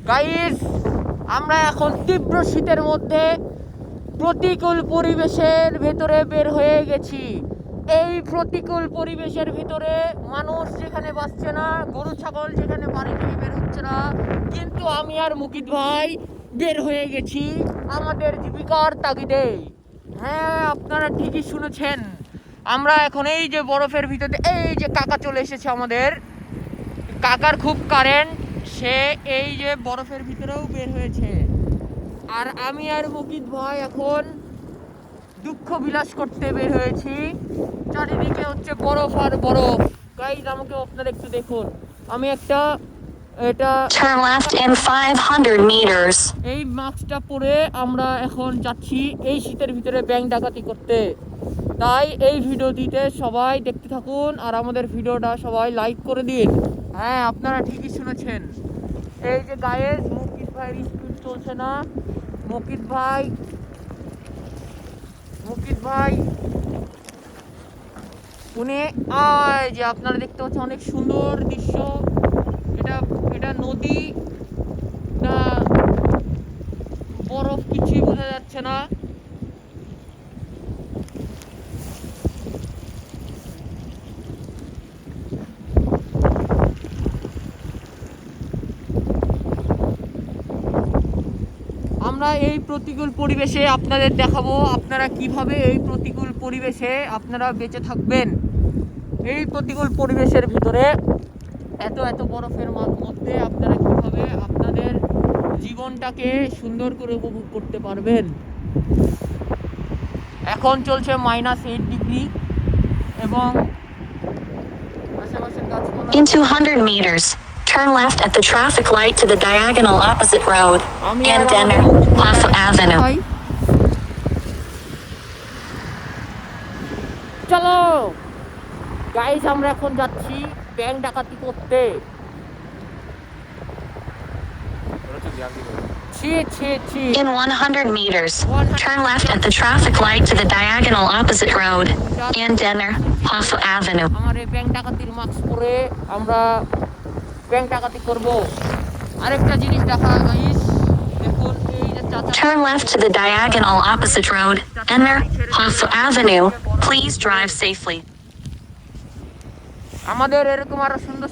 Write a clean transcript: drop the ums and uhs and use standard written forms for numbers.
Guys, আমরা এখন তীব্র শীতের মধ্যে প্রতিকূল পরিবেশের ভেতরে বের হয়ে গেছি। এই প্রতিকূল পরিবেশের ভিতরে মানুষ যেখানে বাঁচছে না, গরু ছাগল যেখানে বাড়ি থেকে বের হচ্ছে না, কিন্তু আমি আর মুকিত ভাই বের হয়ে গেছি আমাদের জীবিকার তাগিদে। হ্যাঁ, আপনারা ঠিকই শুনেছেন, আমরা এখন এই যে বরফের ভিতরে, এই যে কাকা চলে এসেছে আমাদের। কাকার খুব কারেন্ট, সে এই যে বরফের ভিতরেও বের হয়েছে। আর আমি আর মুকিত ভাই এখন দুঃখ বিলাস করতে বের হয়েছি। চারিদিকে হচ্ছে বরফ আর বরফ। গাইজ, আমাকে আপনারা একটু দেখুন, আমি এটা Turn left in 500 meters. এই মাস্কটা পরে আমরা এখন যাচ্ছি এই শীতের ভিতরে ব্যাংক ডাকাতি করতে। তাই এই ভিডিওটিতে সবাই দেখতে থাকুন আর আমাদের ভিডিওটা সবাই লাইক করে দিন। হ্যাঁ, আপনারা ঠিকই শুনেছেন। এই যে গাইজ, মুকিত ভাইয়ের স্পিড চলছে না। মুকিত ভাই উনি যে আপনারা দেখতে পাচ্ছেন অনেক সুন্দর দৃশ্য। এটা নদী না বরফ কিছুই বোঝা যাচ্ছে না। আমরা এই প্রতিকূল পরিবেশে আপনাদের দেখাবো আপনারা কিভাবে এই প্রতিকূল পরিবেশে আপনারা বেঁচে থাকবেন। এই প্রতিকূল পরিবেশের ভিতরে এত বরফের মধ্যে আপনারা কিভাবে আপনাদের জীবনটাকে সুন্দর করে উপভোগ করতে পারবেন। এখন চলছে -8 ডিগ্রি এবং আশেপাশের গাছপালা। In 200 meters, turn left at the traffic light to the diagonal opposite road, and Denner, Plaza Avenue. চলো গাইস, আমরা এখন যাচ্ছি ব্যাংক ডাকাতি করতে। In 100 meters, turn left at the traffic light to the diagonal opposite road, and Denner, Plaza Avenue. আমার এই bank ডাকাতির mask পরে আমরা ব্যাংক ডাকাতি করব। আরেকটা জিনিস দেখা গাইস, দেখুন এই যে চাচা। Turn left to the diagonal opposite road, Denner, Plaza Avenue. Please drive safely. আমাদের এরকম আরো সুন্দর